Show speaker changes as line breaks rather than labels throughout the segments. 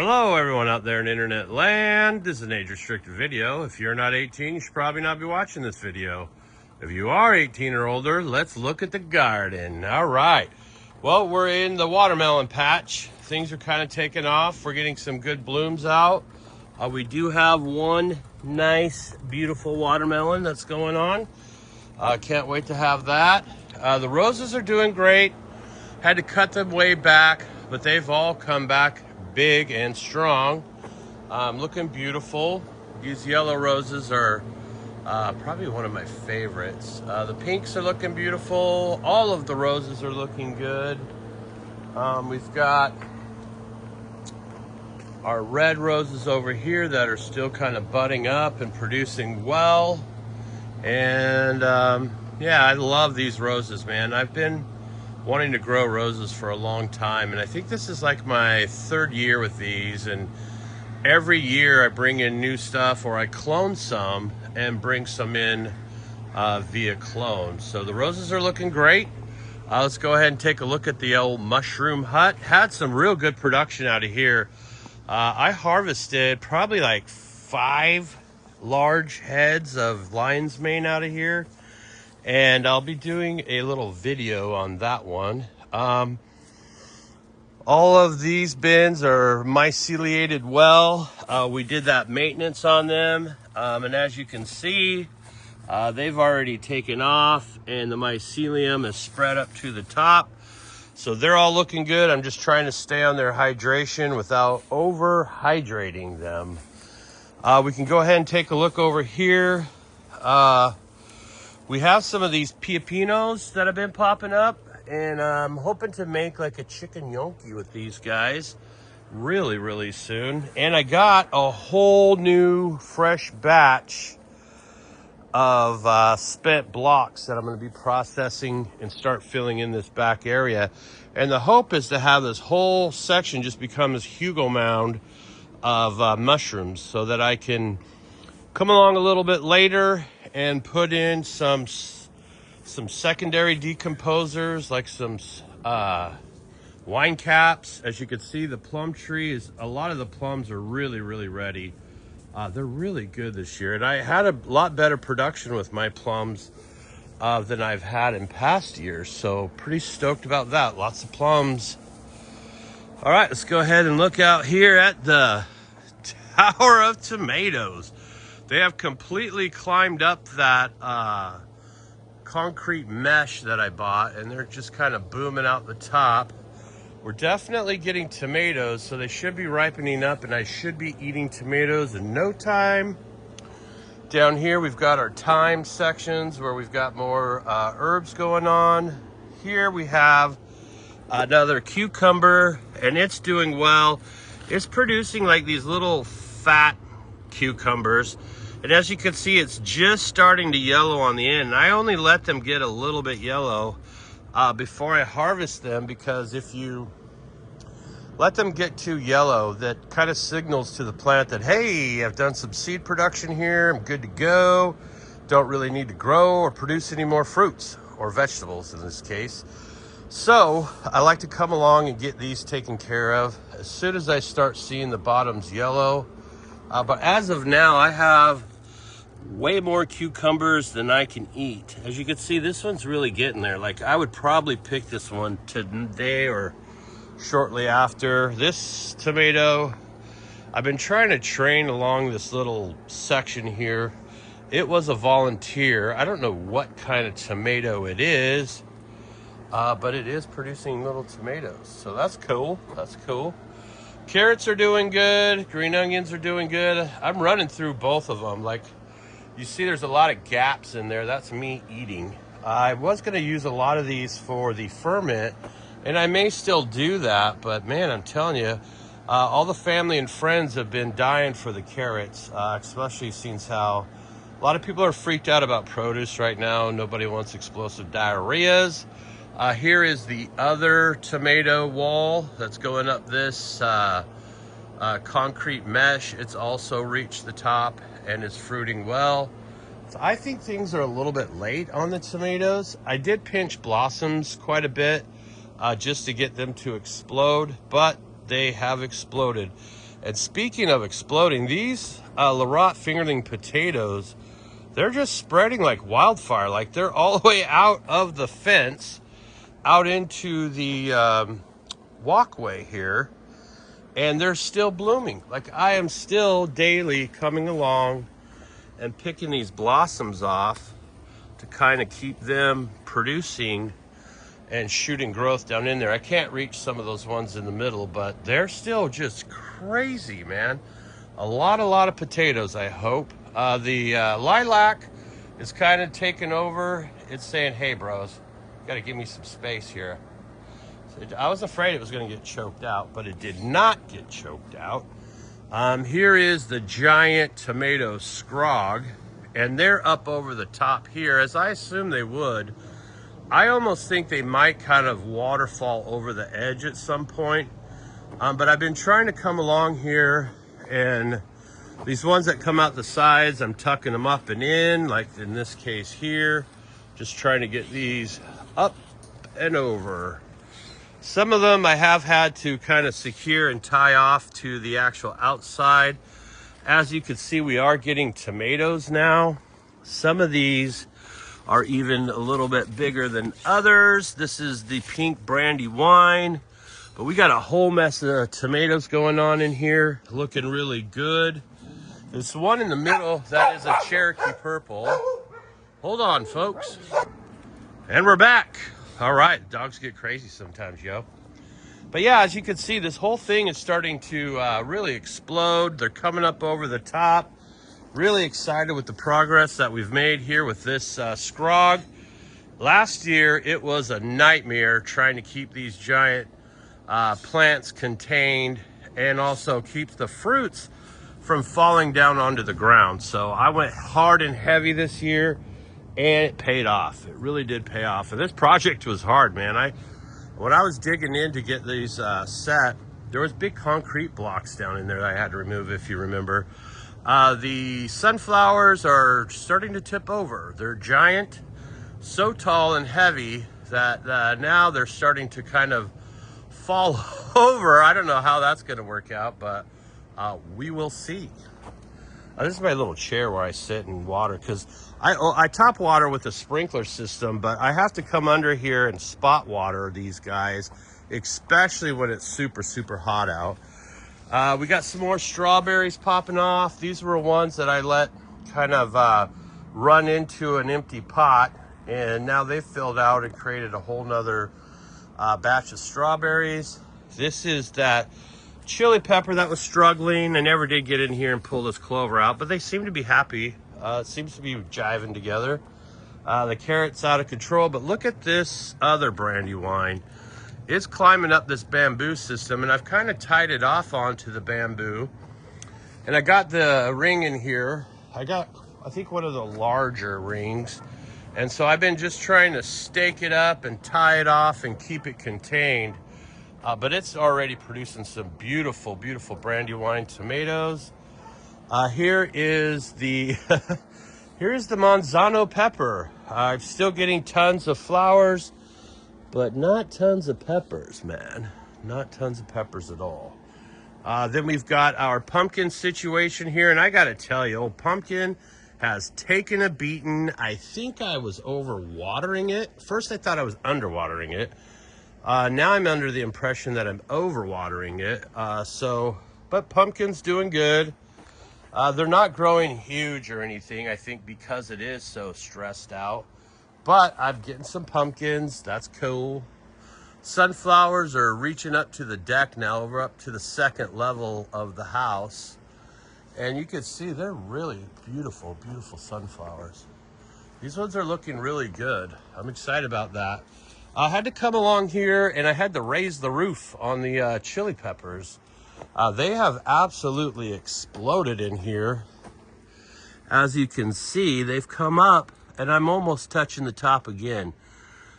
Hello everyone out there in internet land. This is an age-restricted video. If you're not 18, you should probably not be watching this video. If you are 18 or older, let's look at the garden. All right. Well, we're in the watermelon patch. Things are kind of taking off. We're getting some good blooms out. We do have one nice, beautiful watermelon that's going on. Can't wait to have that. The roses are doing great. Had to cut them way back, but they've all come back big and strong. Looking beautiful. These yellow roses are probably one of my favorites. The pinks are looking beautiful. All of the roses are looking good. We've got our red roses over here that are still kind of budding up and producing well. And yeah, I love these roses, man. I've been wanting to grow roses for a long time, and I think this is like my third year with these, and every year I bring in new stuff, or I clone some and bring some in via clone. So the roses are looking great. Let's go ahead and take a look at the old mushroom hut. Had some real good production out of here. I harvested probably like 5 large heads of lion's mane out of here, and I'll be doing a little video on that one. All of these bins are myceliated well. We did that maintenance on them, and as you can see, they've already taken off and the mycelium is spread up to the top. So they're all looking good. I'm just trying to stay on their hydration without over hydrating them. We can go ahead and take a look over here. We have some of these pepinos that have been popping up, and I'm hoping to make like a chicken gnocchi with these guys really soon. And I got a whole new fresh batch of spent blocks that I'm going to be processing and start filling in this back area. And the hope is to have this whole section just become this Hugo mound of mushrooms, so that I can come along a little bit later and put in some secondary decomposers, like some wine caps. As you can see, the plum tree is, a lot of the plums are really ready. They're really good this year, and I had a lot better production with my plums than I've had in past years, so pretty stoked about that. Lots of plums. All right, let's go ahead and look out here at the Tower of Tomatoes. They have completely climbed up that concrete mesh that I bought, and they're just kind of booming out the top. We're definitely getting tomatoes, so they should be ripening up, and I should be eating tomatoes in no time. Down here, we've got our thyme sections where we've got more herbs going on. Here we have another cucumber, and it's doing well. It's producing like these little fat cucumbers, and as you can see, it's just starting to yellow on the end. And I only let them get a little bit yellow before I harvest them, because if you let them get too yellow, that kind of signals to the plant that, hey, I've done some seed production here, I'm good to go, don't really need to grow or produce any more fruits or vegetables in this case. So I like to come along and get these taken care of as soon as I start seeing the bottoms yellow. But as of now, I have way more cucumbers than I can eat. As you can see, this one's really getting there. Like, I would probably pick this one today or shortly after. This tomato, I've been trying to train along this little section here. It was a volunteer. I don't know what kind of tomato it is, but it is producing little tomatoes. So that's cool. That's cool. Carrots are doing good. Green onions are doing good. I'm running through both of them. Like, you see, there's a lot of gaps in there. That's me eating. I was going to use a lot of these for the ferment, and I may still do that. But man, I'm telling you, all the family and friends have been dying for the carrots, especially since how a lot of people are freaked out about produce right now. Nobody wants explosive diarrheas. Here is the other tomato wall that's going up this concrete mesh. It's also reached the top and is fruiting well. So I think things are a little bit late on the tomatoes. I did pinch blossoms quite a bit just to get them to explode, but they have exploded. And speaking of exploding, these Laurent fingerling potatoes, they're just spreading like wildfire. Like they're all the way out of the fence, out into the walkway here, and they're still blooming. Like I am still daily coming along and picking these blossoms off to kind of keep them producing and shooting growth down in there. I can't reach some of those ones in the middle, but they're still just crazy, man. A lot of potatoes, I hope. The lilac is kind of taking over. It's saying, hey, bros, you got to give me some space here. So I was afraid it was going to get choked out, but it did not get choked out. Here is the giant tomato scrog, and they're up over the top here, as I assume they would. I almost think they might kind of waterfall over the edge at some point. But I've been trying to come along here, and these ones that come out the sides, I'm tucking them up and in, like in this case here. Just trying to get these up and over. Some of them I have had to kind of secure and tie off to the actual outside. As you can see, we are getting tomatoes now. Some of these are even a little bit bigger than others. This is the pink brandy wine, but we got a whole mess of tomatoes going on in here, looking really good. This one in the middle, that is a Cherokee purple. Hold on, folks. And we're back. All right, dogs get crazy sometimes, yo. But yeah, as you can see, this whole thing is starting to really explode. They're coming up over the top. Really excited with the progress that we've made here with this scrog. Last year, it was a nightmare trying to keep these giant plants contained and also keep the fruits from falling down onto the ground. So I went hard and heavy this year, and it paid off. It really did pay off. And this project was hard, man. When I was digging in to get these set, there was big concrete blocks down in there that I had to remove, if you remember. The sunflowers are starting to tip over. They're giant, so tall and heavy that now they're starting to kind of fall over. I don't know how that's going to work out, but we will see. This is my little chair where I sit and water, because I top water with a sprinkler system, but I have to come under here and spot water these guys, especially when it's super hot out. We got some more strawberries popping off. These were ones that I let kind of run into an empty pot, and now they've filled out and created a whole nother batch of strawberries. This is that chili pepper that was struggling. I never did get in here and pull this clover out, but they seem to be happy. It seems to be jiving together. The carrot's out of control, but look at this other brandy wine. It's climbing up this bamboo system, and I've kind of tied it off onto the bamboo. And I got the ring in here. I think one of the larger rings. And so I've been just trying to stake it up and tie it off and keep it contained. But it's already producing some beautiful brandy wine tomatoes. Here is the here's the Manzano pepper. I'm still getting tons of flowers, but not tons of peppers, man. Not tons of peppers at all. Then we've got our pumpkin situation here, and I gotta tell you, old pumpkin has taken a beating. I think I was overwatering it. First I thought I was underwatering it. Now I'm under the impression that I'm overwatering it. But pumpkin's doing good. They're not growing huge or anything, I think, because it is so stressed out. But I'm getting some pumpkins. That's cool. Sunflowers are reaching up to the deck now. We're up to the second level of the house. And you can see they're really beautiful sunflowers. These ones are looking really good. I'm excited about that. I had to come along here and I had to raise the roof on the chili peppers. They have absolutely exploded in here. As you can see, they've come up and I'm almost touching the top again.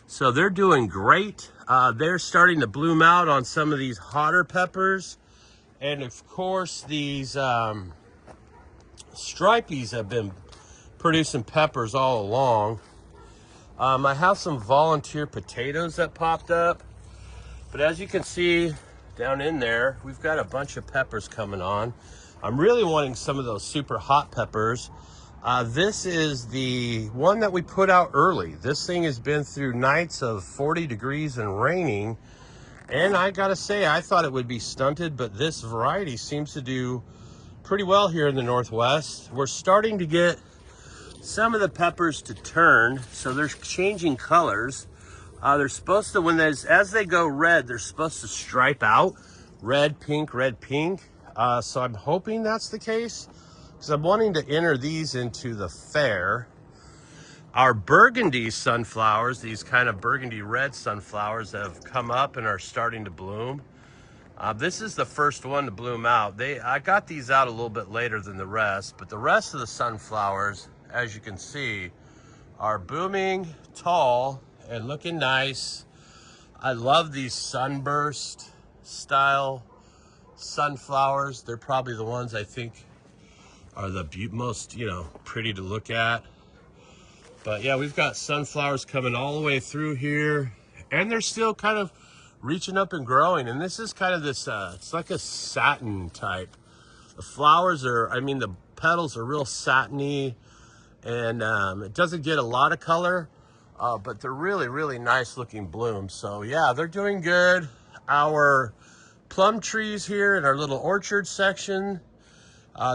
So they're doing great. They're starting to bloom out on some of these hotter peppers. And of course, these stripies have been producing peppers all along. I have some volunteer potatoes that popped up. But as you can see, down in there. We've got a bunch of peppers coming on. I'm really wanting some of those super hot peppers. This is the one that we put out early. This thing has been through nights of 40 degrees and raining. And I gotta say, I thought it would be stunted, but this variety seems to do pretty well here in the Northwest. We're starting to get some of the peppers to turn, so they're changing colors. They're supposed to, as they go red, they're supposed to stripe out. Red, pink, red, pink. So I'm hoping that's the case, because I'm wanting to enter these into the fair. Our burgundy sunflowers, these kind of burgundy red sunflowers, have come up and are starting to bloom. This is the first one to bloom out. I got these out a little bit later than the rest, but the rest of the sunflowers, as you can see, are booming, tall, and looking nice. I love these sunburst style sunflowers. They're probably the ones I think are the most, pretty to look at. But yeah, we've got sunflowers coming all the way through here, and they're still kind of reaching up and growing. And this is kind of this, it's like a satin type. The flowers are, the petals are real satiny, and it doesn't get a lot of color, but they're really, really nice looking blooms. So yeah, they're doing good. Our plum trees here in our little orchard section,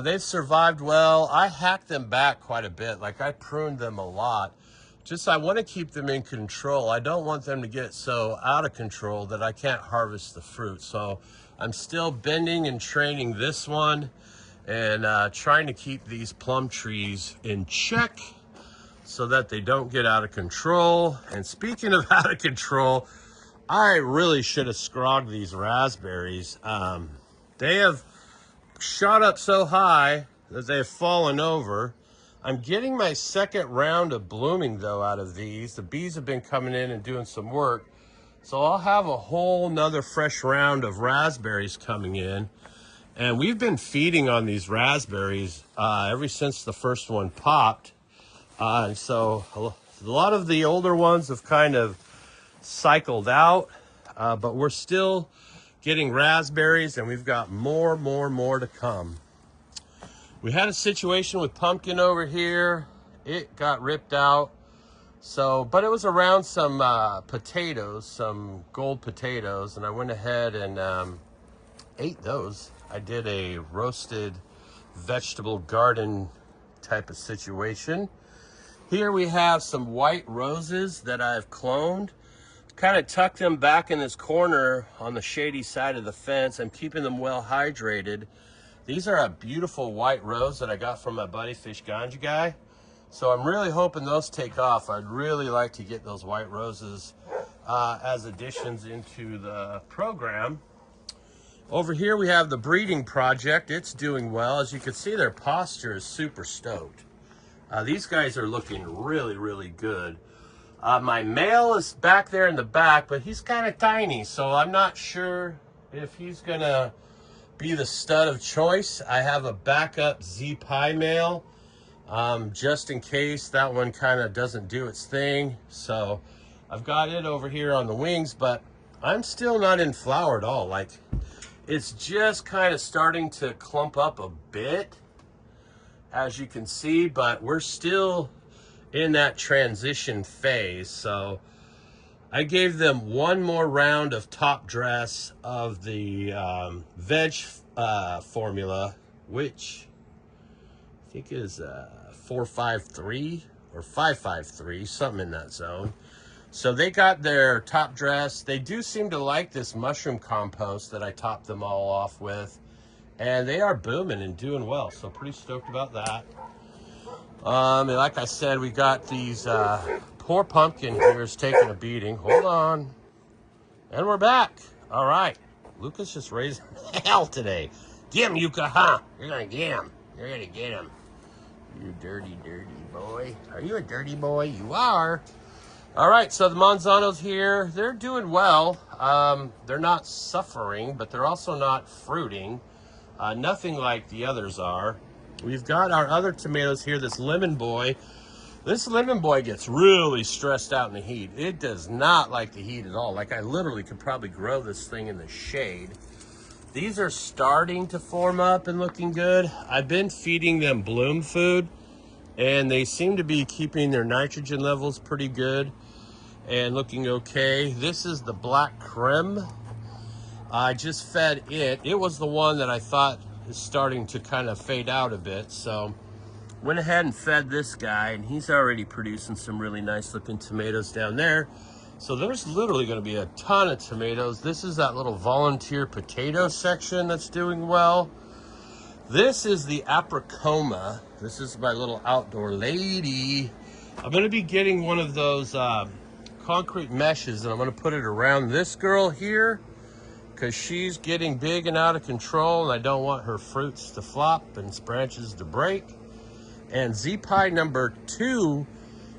they've survived well. I hacked them back quite a bit. Like, I pruned them a lot. I want to keep them in control. I don't want them to get so out of control that I can't harvest the fruit. So I'm still bending and training this one, and trying to keep these plum trees in check so that they don't get out of control. And speaking of out of control, I really should have scrogged these raspberries. They have shot up so high that they've fallen over. I'm getting my second round of blooming though out of these. The bees have been coming in and doing some work. So I'll have a whole nother fresh round of raspberries coming in. And we've been feeding on these raspberries ever since the first one popped. And so a lot of the older ones have kind of cycled out, but we're still getting raspberries, and we've got more to come. We had a situation with pumpkin over here. It got ripped out. But it was around some potatoes, some gold potatoes, and I went ahead and ate those. I did a roasted vegetable garden type of situation. Here we have some white roses that I've cloned. Kind of tucked them back in this corner on the shady side of the fence. I'm keeping them well hydrated. These are a beautiful white rose that I got from my buddy Fish Ganja guy. So I'm really hoping those take off. I'd really like to get those white roses as additions into the program. Over here we have the breeding project. It's doing well. As you can see, their posture is super stoked. These guys are looking really good. My male is back there in the back, but he's kind of tiny, so I'm not sure if he's gonna be the stud of choice. I have a backup Z Pi male, just in case that one kind of doesn't do its thing. So I've got it over here on the wings, but I'm still not in flower at all. Like, it's just kind of starting to clump up a bit, as you can see, but we're still in that transition phase. So I gave them one more round of top dress of the veg formula, which I think is 453 or 553, something in that zone. So they got their top dress. They do seem to like this mushroom compost that I topped them all off with, and they are booming and doing well. So pretty stoked about that. And like I said, we got these, poor pumpkin here is taking a beating. Hold on. And we're back. All right. Lucas just raised hell today. Get him, Yuka, huh? You're going to get him. You're going to get him. You dirty boy. Are you a dirty boy? You are. All right, so the Manzanos here, they're doing well. They're not suffering, but they're also not fruiting. Nothing like the others are. We've got our other tomatoes here, this lemon boy. This lemon boy gets really stressed out in the heat. It does not like the heat at all. Like, I literally could probably grow this thing in the shade. These are starting to form up and looking good. I've been feeding them bloom food, and they seem to be keeping their nitrogen levels pretty good and looking okay. This is the black creme. I just fed it. It was the one that I thought is starting to kind of fade out a bit, so went ahead and fed this guy, and he's already producing some really nice looking tomatoes down there. So there's literally going to be a ton of tomatoes. This is that little volunteer potato section that's doing well. This is the apricoma. This is my little outdoor lady. I'm going to be getting one of those concrete meshes, and I'm going to put it around this girl here because she's getting big and out of control, and I don't want her fruits to flop and branches to break. And Z-Pie number 2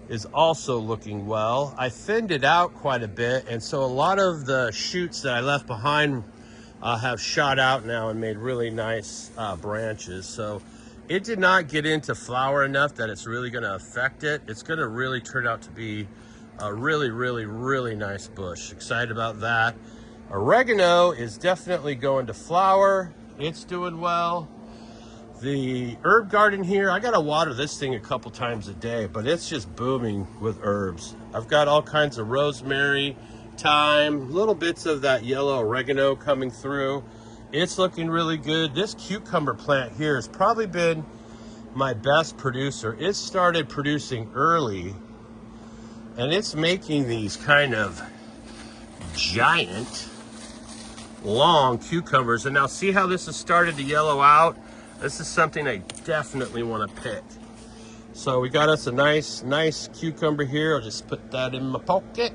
is also looking well. I thinned it out quite a bit, and so a lot of the shoots that I left behind have shot out now and made really nice branches. So it did not get into flower enough that it's really going to affect it. It's going to really turn out to be a really, really, really nice bush. Excited about that. Oregano is definitely going to flower. It's doing well. The herb garden here, I gotta water this thing a couple times a day, but it's just booming with herbs. I've got all kinds of rosemary, thyme, little bits of that yellow oregano coming through. It's looking really good. This cucumber plant here has probably been my best producer. It started producing early, and it's making these kind of giant, long cucumbers. And now see how this has started to yellow out? This is something I definitely want to pick. So we got us a nice cucumber here. I'll just put that in my pocket.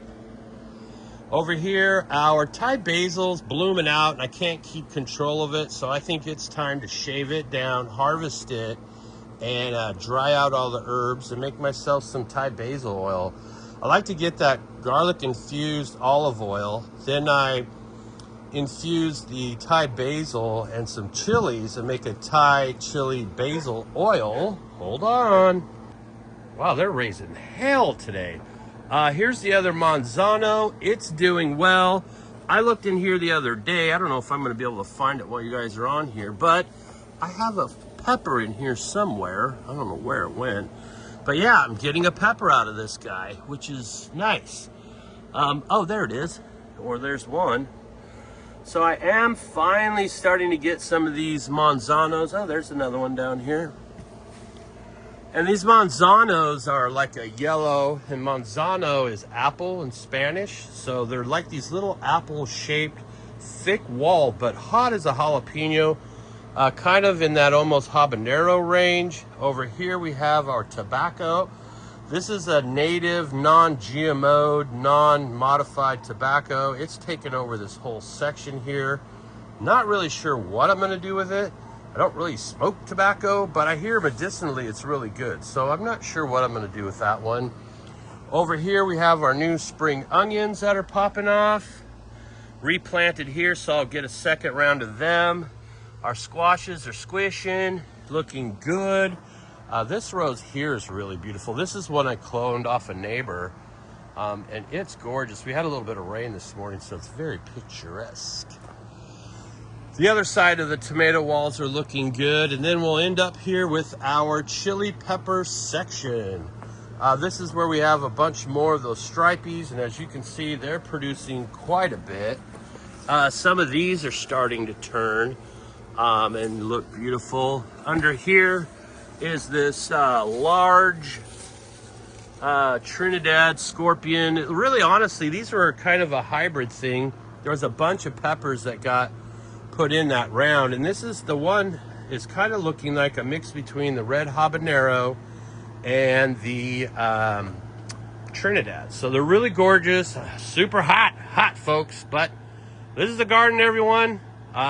Over here, our Thai basil's blooming out, and I can't keep control of it, so I think it's time to shave it down, harvest it, and dry out all the herbs and make myself some Thai basil oil. I like to get that garlic infused olive oil. Then I infuse the Thai basil and some chilies and make a Thai chili basil oil. Hold on. Wow, they're raising hell today. Here's the other Manzano. It's doing well. I looked in here the other day. I don't know if I'm going to be able to find it while you guys are on here, but I have a pepper in here somewhere. I don't know where it went. But yeah, I'm getting a pepper out of this guy, which is nice. Oh, there it is. Or there's one. So I am finally starting to get some of these Manzanos. Oh, there's another one down here. And these Manzanos are like a yellow, and Manzano is apple in Spanish. So they're like these little apple-shaped, thick wall, but hot as a jalapeno, kind of in that almost habanero range. Over here we have our tobacco. This is a native, non-GMO'd, non-modified tobacco. It's taken over this whole section here. Not really sure what I'm gonna do with it. I don't really smoke tobacco, but I hear medicinally it's really good. So I'm not sure what I'm gonna do with that one. Over here we have our new spring onions that are popping off. Replanted here, so I'll get a second round of them. Our squashes are squishing, looking good. This rose here is really beautiful. This is one I cloned off a neighbor, and it's gorgeous. We had a little bit of rain this morning, so it's very picturesque. The other side of the tomato walls are looking good, and then we'll end up here with our chili pepper section. This is where we have a bunch more of those stripies, and as you can see, they're producing quite a bit. Some of these are starting to turn and look beautiful. Under here is this large Trinidad scorpion. Really, honestly, these were kind of a hybrid thing. There was a bunch of peppers that got put in that round, and this is the one is kind of looking like a mix between the red habanero and the Trinidad. So they're really gorgeous, super hot folks. But this is the garden, everyone.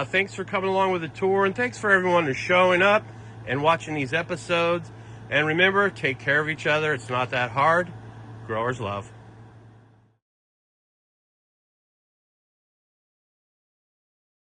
Thanks for coming along with the tour, and thanks for everyone who's showing up and watching these episodes. And remember, take care of each other. It's not that hard. Growers love.